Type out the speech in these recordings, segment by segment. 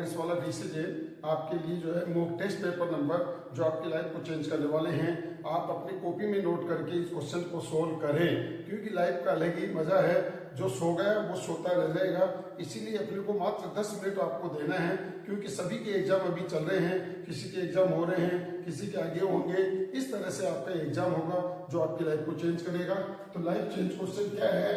Maths वाला D से जे आपके लिए जो है मॉक टेस्ट पेपर नंबर जो आपकी लाइफ को चेंज करने वाले हैं। आप अपनी कॉपी में नोट करके इस क्वेश्चन को सोल्व करें, क्योंकि लाइफ का अलग ही मजा है। जो सो गया वो सोता रह जाएगा, इसीलिए अपने को मात्र 10 मिनट आपको देना है, क्योंकि सभी के एग्जाम अभी चल रहे हैं, किसी के एग्जाम हो रहे हैं, किसी के आगे होंगे। इस तरह से आपका एग्जाम होगा जो आपकी लाइफ को चेंज करेगा। तो लाइफ चेंज क्वेश्चन क्या है?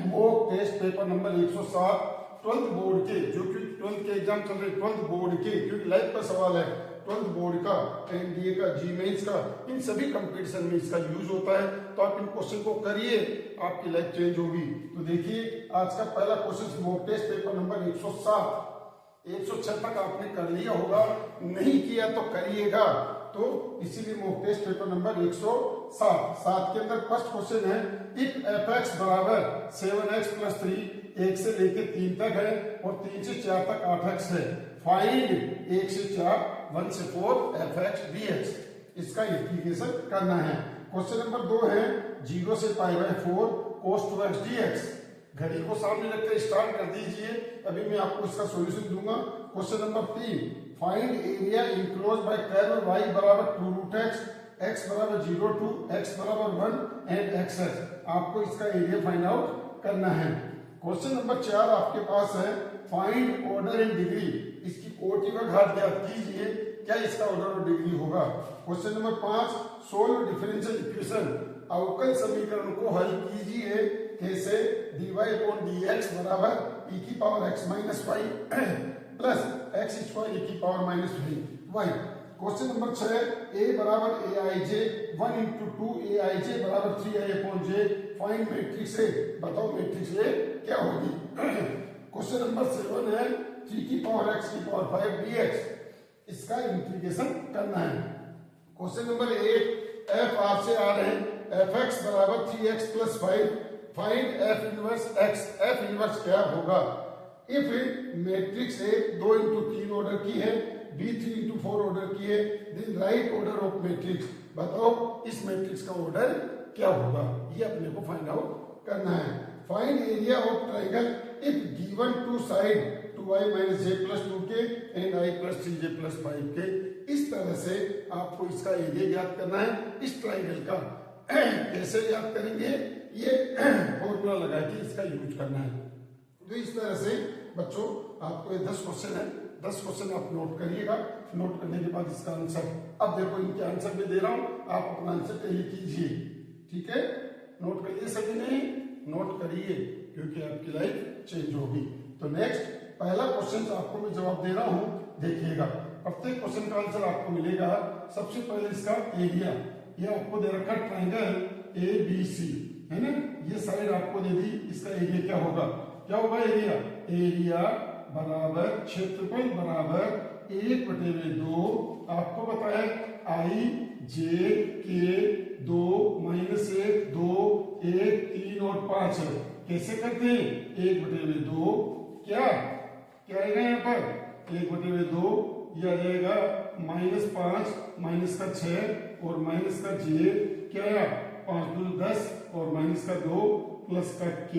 Mock test paper number 107 12th board के, जो कि 12th के एग्जाम चल रहे 12th बोर्ड के, क्योंकि लाइफ का सवाल है 12th बोर्ड का, एनडीए का, जी मेंस का, इन सभी कंपटीशन में इसका यूज होता है। तो आप इन क्वेश्चन को करिए, आपकी लाइफ चेंज होगी। तो देखिए आज का पहला question mock test paper number 107 106 तक आपने कर लिया होगा, नहीं किया तो करिएगा। तो इसीलिए मॉक टेस्ट पेपर नंबर 107 के अंदर फर्स्ट क्वेश्चन है, इफ fx बराबर 7x + 3 1 से लेके 3 तक है और 3 से 4 तक 8x है, फाइंड 1 से 4 1 से 4 fx dx। इसका इंटीग्रेशन करना है। क्वेश्चन नंबर 2 है 0 से π/4 cos 2x dx। घड़ी को सामने रखकर स्टार्ट कर दीजिए, अभी मैं आपको इसका सॉल्यूशन दूंगा। Question number 3, find area enclose by curve y बराबर 2√x, x बराबर 0 to x बराबर 1 एंड x है। आपको इसका एरिया फाइंड आउट करना है। क्वेश्चन नंबर 4 आपके पास है, फाइंड ऑर्डर एंड डिग्री। इसकी कोटि का घात ज्ञात कीजिए, क्या इसका ऑर्डर और डिग्री होगा। Question number 5, solve differential equation. अवकल समीकरण को हल कीजिए, कैसे? dy/dx बराबर e⁻x - y plus x² e⁻−3y। Question number 6, a बराबर aij 1 × 2 aij बराबर 3i/j, फाइंड मैट्रिक्स ए। बताओ मैट्रिक्स ए क्या होगी। क्वेश्चन नंबर 7 है 3⁻x⁵ dx। इसका इंटीग्रेशन करना है। क्वेश्चन नंबर 8, f r से आ रहे हैं, fx बराबर 3x + 5, find f inverse x। f inverse क्या होगा? इफ मैट्रिक्स ए 2 × 3 ऑर्डर की है, b 3 × 4 ऑर्डर की है, then write order of matrix. बताओ इस मैट्रिक्स का ऑर्डर क्या होगा, ये अपने को फाइंड आउट करना है। Find area of triangle if given two side 2i - j + 2k and i + 3j + 5k। इस तरह से आपको इसका एरिया ज्ञात करना है इस ट्रायंगल का। कैसे याद करेंगे? ये फॉर्मूला लगा के इसका यूज करना है। तो इस तरह से बच्चों आपको ये 10 क्वेश्चन है, 10 क्वेश्चन आप नोट करिएगा। नोट करने के बाद इसका आंसर, अब देखो इनके आंसर में दे रहा हूं, आप अपना आंसर टैली कीजिए। ठीक है, नोट करिए सभी ने, नोट करिए, क्योंकि आपकी लाइफ चेंज होगी। तो नेक्स्ट पहला क्वेश्चन आपको मैं जवाब दे रहा हूं, देखिएगा। प्रत्येक क्वेश्चन का आंसर आपको मिलेगा। सबसे पहले इसका एरिया, ये आपको दे रखा ट्रायंगल ABC है ना, ये साइड आपको दे दी, इसका एरिया क्या होगा? क्या होगा एरिया? एरिया बराबर क्षेत्रफल बराबर 1/2। आपको बताया i j k 2 - 1 2 1 3 और 5 है। कैसे करते हैं? 1/2 क्या आएगा यहाँ पर? 1/2 ये आ जाएगा -5 - 6 और -j क्या आया? 5 × 2 = 10 और -2 प्लस का k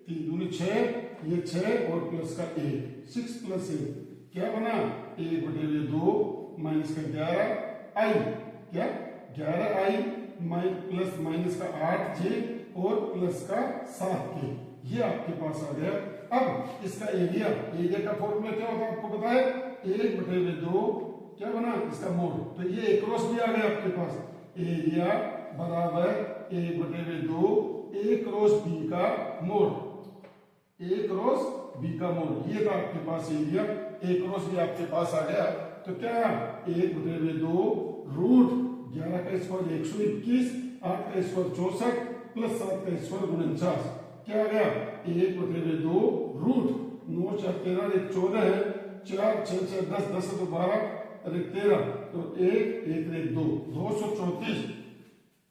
3 × 2 = 6, ये 6 और प्लस का 1 6 + 1 क्या बना? 1/2 -11 i, क्या 11i प्लस का 8j और प्लस का 7k, ये आपके पास आ गया। अब इसका एरिया का फॉर्मूला क्या होता है आपको पता है? 1/2 क्या बना? इसका मोड। तो ये एक क्रॉस भी आ गया आपके पास। एरिया बराबर 1/2 a क्रॉस b का मोड, a क्रॉस b का मोड, ये था आपके पास एरिया। a क्रॉस भी आपके पास आ गया। तो क्या 1/2 रूट 11 का स्क्वायर 121, 8 का स्क्वायर 64 प्लस 7 का स्क्वायर 49, क्या आ गया? 1/2 रूट 9 4 13 1 14 है, 4 6 6 10 10 2 12 और 13, तो 1 1 1 2 234,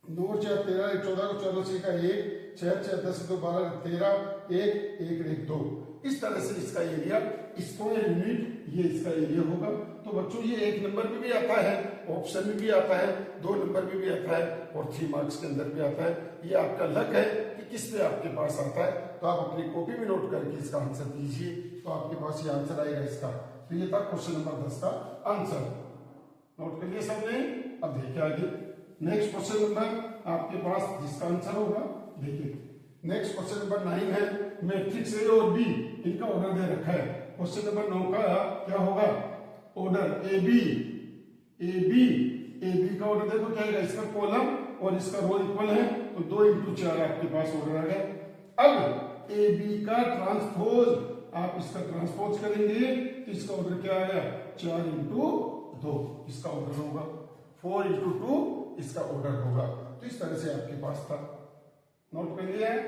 9 4 13 1 14 को 14 से का 1 6 6 10 2 12 13 1 1 1 2। इस तरह से इसका एरिया, स्क्वायर यूनिट, ये इसका एरिया होगा। तो बच्चों ये 1 नंबर में भी आता है, ऑप्शन में भी आता है, 2 नंबर में भी आता है और 3 मार्क्स के अंदर भी आता है। ये आपका लक है कि किस पे आपके पास आता है। तो आप अपनी कॉपी में नोट करके इसका आंसर दीजिए। तो आपके पास ये आंसर आएगा इसका। तो ये था क्वेश्चन नंबर 10 का आंसर। नोट कर लिया सबने। अब देखिए आगे नेक्स्ट क्वेश्चन नंबर आपके पास जिसका आंसर होगा, देखिए नेक्स्ट क्वेश्चन नंबर 9 है, मैट्रिक्स ए और बी इनका ऑर्डर दे रखा है। क्वेश्चन नंबर 9 का क्या होगा, ऑर्डर ए बी का ऑर्डर देखो क्या है, इसका कॉलम और इसका रो इक्वल है, तो 2 into 4 आपके पास ऑर्डर आ गया। अब ए बी का ट्रांसपोज, आप इसका ट्रांसपोज करेंगे तो इसका ऑर्डर क्या आया, 4 into 2 इसका ऑर्डर होगा, 4 into 2 इसका ऑर्डर होगा। तो इस तरह से आपके पास था। नोट कर लिया है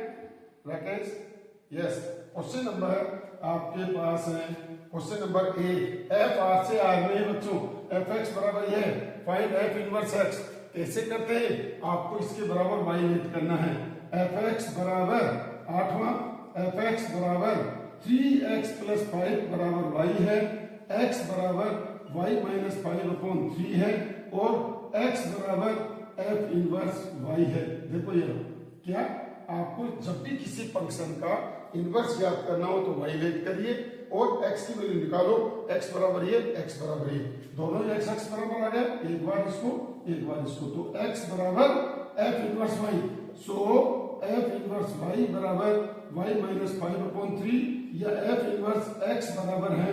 राकेश? यस। क्वेश्चन नंबर आपके पास है question number A, F R से आर में बच्चों एफ एक्स बराबर ये फाइंड एफ इनवर्स एक्स। कैसे करते हैं, आपको इसके बराबर वाई लेट करना है। एफ एक्स बराबर 8वां, एफ एक्स बराबर 3x + 5 बराबर वाई है, x बराबर y - 5/3 है और x बराबर एफ इनवर्स y है। देखो ये क्या, आपको जब भी किसी फंक्शन का इनवर्स याद करना हो तो y लेट करिए और x की वैल्यू निकालो, x बराबर ये, x बराबर ये, दोनों x बराबर आ गया, एक बार इसको एक बार इसको, तो x बराबर f इनवर्स y, सो f इनवर्स y बराबर y - 5/3 या f इनवर्स x बराबर है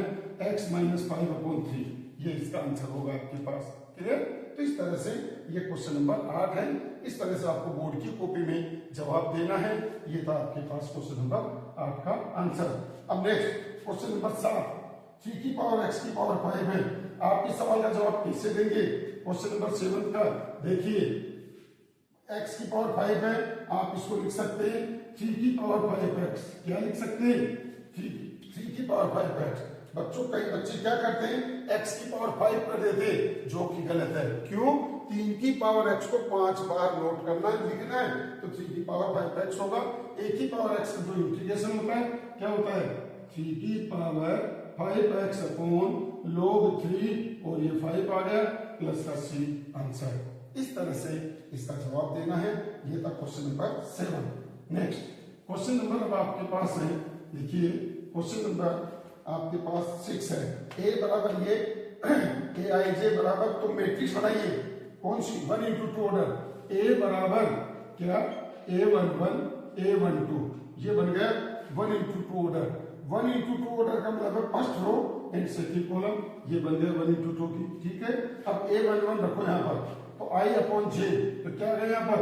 x - 5/3। ये इसका आंसर होगा आपके पास। क्लियर? तो इस तरह से ये क्वेश्चन नंबर 8 है। इस तरह से आपको बोर्ड की कॉपी में जवाब देना है। ये था आपके पास क्वेश्चन नंबर 8 का आंसर। अब नेक्स्ट क्वेश्चन नंबर 7, 3 की पावर x की पावर 5 है। आप इस सवाल का जवाब कैसे देंगे? क्वेश्चन नंबर 7 का देखिए, x की पावर 5 है, आप इसको लिख सकते हैं 3 की पावर 5x। क्या लिख सकते हैं? 3 की पावर 5x। बच्चों कई बच्चे क्या करते हैं, x की पावर 5 कर देते, जो कि गलत है। क्यों? 3 की पावर x को 5 बार नोट करना है, लिखना है, तो 3 की पावर 5x होगा। एक ही पावर x का जो इंटीग्रेशन होता है क्या होता है, 3 की पावर 5x अपॉन log 3 और ये 5 आ गया प्लस का c आंसर। इस तरह से इसका जवाब देना है। ये था question number 7। Next question number अब आपके पास है, देखिए क्वेश्चन नंबर आपके पास 6 है। a बराबर ये aij बराबर, तो मैट्रिक्स बनाइए कौन सी, 1 into 2 ऑर्डर। a बराबर क्या, a11 a12, ये बन गया 1 into 2 ऑर्डर। 1 into 2 ऑर्डर का मतलब है first row and second column, ये बन गया 1 into 2 की। ठीक है, अब a11 रखो यहाँ पर, तो i/j, तो क्या गया यहाँ पर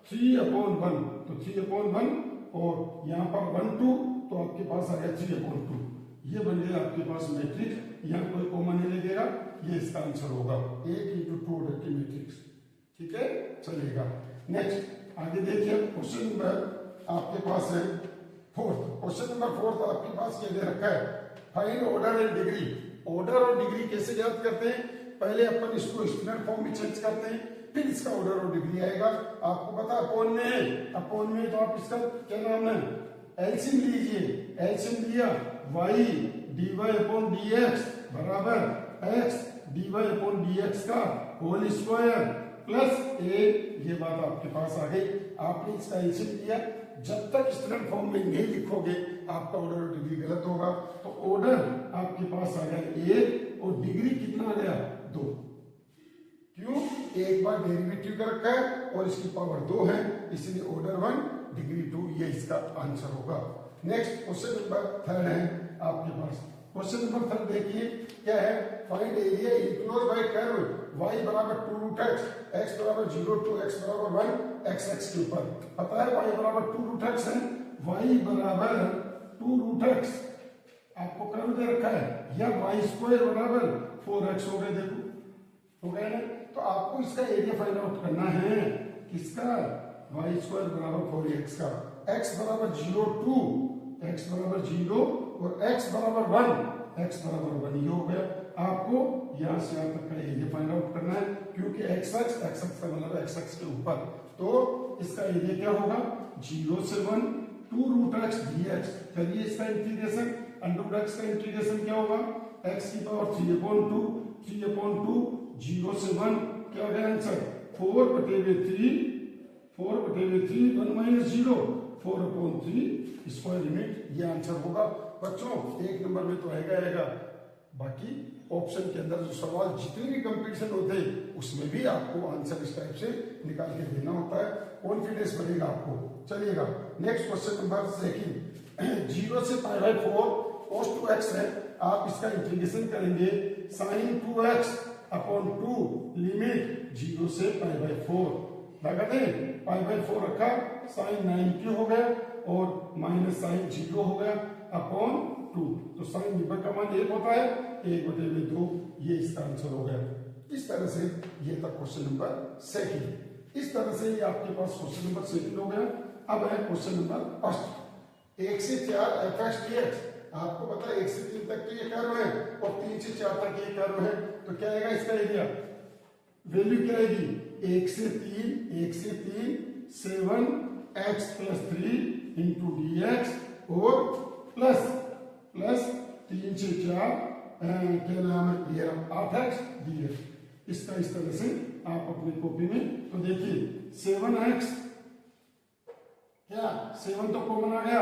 3/1, तो 3/1 और यहाँ पर 1 2, तो आपके पास आ गया 3/2। ये बन गया आपके पास मैट्रिक्स। यहाँ कोई कॉमन नहीं लगेगा, ये इसका आंसर होगा 1 into 2 ऑर्डर की मैट्रिक्स। ठीक है, चलेगा। नेक्स्ट आगे देखिए क्वेश्चन नंबर आपके पास है 4th। क्वेश्चन नंबर 4th आपके पास ये दे रखा है, find order and degree. Order और डिग्री कैसे याद करते हैं, पहले अपन इसको स्टैंडर्ड फॉर्म में चेंज करते हैं, फिर इसका ऑर्डर और डिग्री आएगा। आपको पता अपॉन में है, अपॉन में तो आप इसका क्या नाम है, एलसीएम लीजिए। एलसीएम लिया, y dy/dx बराबर x dy/dx का होल स्क्वायर प्लस a। ये बात आपके पास आ गई। आपने इसका एलसीएम लिया, जब तक स्टैंडर्ड फॉर्म में नहीं लिखोगे आपका ऑर्डर और डिग्री गलत होगा। तो ऑर्डर आपके पास आ गया 1 और डिग्री कितना आ गया 2। क्यों? एक बार डेरिवेटिव कर रखा है और इसकी पावर 2 है, इसलिए ऑर्डर 1 डिग्री 2, ये इसका आंसर होगा। नेक्स्ट क्वेश्चन नंबर 3 है आपके पास। क्वेश्चन नंबर 3 देखिए क्या है, find area enclosed bye curve y बराबर 2√x, x बराबर 0 to x बराबर 1, x के ऊपर पता है y बराबर 2√x है, y बराबर 2√x आपको कर्व दे रखा है, या y² बराबर 4x हो गए। देखो हो गया ना, तो आपको इसका एरिया फाइंड आउट करना है, किसका, y² बराबर 4x का। x बराबर 0 to x बराबर 0 और x बराबर 1, x बराबर 1 ये हो गया। आपको यहां से यहां तक का एरिया फाइंड आउट करना है, क्योंकि x एक्स का मतलब x के ऊपर, तो इसका एरिया क्या होगा 0 से 1 2√x dx। करिए इसका इंटीग्रेशन, √x का इंटीग्रेशन क्या होगा, x की पावर 3/2, 3/2 0 से 1 क्या गया आंसर 4/3, 4/3 1 - 0 4/3 स्क्वायर लिमिट, ये आंसर होगा। बच्चों 1 नंबर में तो आएगा। बाकी ऑप्शन के अंदर जो सवाल जितने भी कंपटीशन होते हैं उसमें भी आपको आंसर इस टाइप से निकाल के देना होता है, कॉन्फिडेंस बनेगा आपको। चलिएगा नेक्स्ट क्वेश्चन नंबर 2, 0 से π/4 cos 2x है। आप इसका इंटीग्रेशन करेंगे sin 2x अपॉन 2 लिमिट 0 से π/4 लगा दें, π/4 रखा, sin 90 हो गया और माइनस sin 0 हो गया अपॉन 2। तो sin निबर का मान 1 होता है, 1/2, ये इसका आंसर हो गया। इस तरह से ये था क्वेश्चन नंबर 2। इस तरह से ये आपके पास क्वेश्चन नंबर 2 हो गया। अब है क्वेश्चन नंबर 1 1 से 4 f(x) dx। आपको पता है 1 से 3 तक के ये कर्व है और 3 से 4 तक ये कर्व है, तो क्या आएगा इसका एरिया? वैल्यू क्या आएगी? 1 से 3 7x + 3 इंटू dx और प्लस 3 से 4 क्या नाम है ये 8x dx। इसका इस तरह से आप अपनी कॉपी में तो देखिए 7x क्या 7 तो कॉमन आ गया,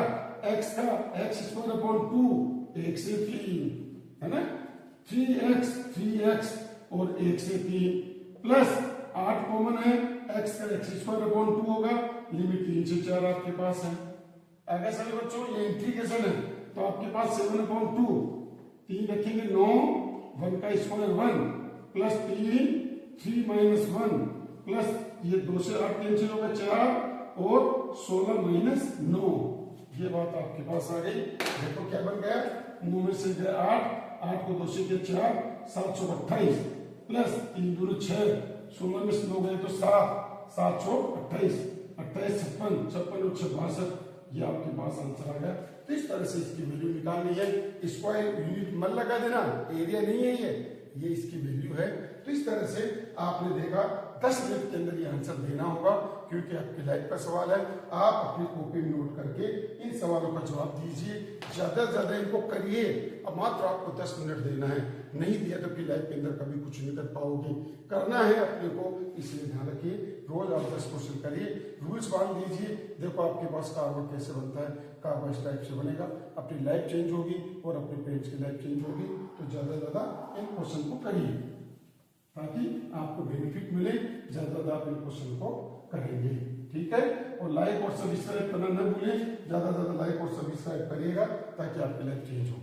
x का x² अपॉन 2 1 से 3 है ना, 3x और 1 से 3 प्लस 8 कॉमन है, x का x² अपॉन 2 होगा, लिमिट 3 से 4 आपके पास है। आगे सभी बच्चों ये इंटीग्रेशन है तो आपके पास 7/2 3 रखेंगे 9 1 का स्क्वायर 1 प्लस 3 माइनस 1 प्लस ये 2 से 8 3 से होगा 4 और 16 माइनस 9, ये बात आपके पास आ गई। देखो क्या बन गया, 9 में से गया 8 को 2 से गया 4 728 प्लस 3 दूनी 6 16 में से 9 गए तो 7 728 28 56 और 62, ये आपके पास आंसर आ गया। तो इस तरह से इसकी वैल्यू निकालनी है, स्क्वायर यूनिट मन लगा देना, एरिया नहीं है ये इसकी वैल्यू है। तो इस तरह से आपने देखा 10 मिनट के अंदर ये आंसर देना होगा, क्योंकि आपकी लाइफ का सवाल है। आप अपनी कॉपी में नोट करके इन सवालों का जवाब दीजिए, ज्यादा से ज्यादा इनको करिए। अब मात्र आपको 10 मिनट देना है, नहीं दिया तो फिर लाइफ के अंदर कभी कुछ नहीं कर पाओगे। करना है अपने को, इसलिए ध्यान रखिए रोज आप 10 क्वेश्चन करिए, रूल्स बांध दीजिए। देखो आपके पास कार्बन कैसे बनता है, कार्बन इस टाइप से बनेगा, अपनी लाइफ चेंज होगी और अपने पेरेंट्स की लाइफ चेंज होगी। तो ज्यादा से ज्यादा इन क्वेश्चन को करिए ताकि आपको बेनिफिट मिले, ज्यादा आप इन क्वेश्चन को करेंगे, ठीक है। और लाइक और सब्सक्राइब करना न भूलें, ज्यादा से ज्यादा लाइक और सब्सक्राइब करिएगा ताकि आपकी लाइफ चेंज हो।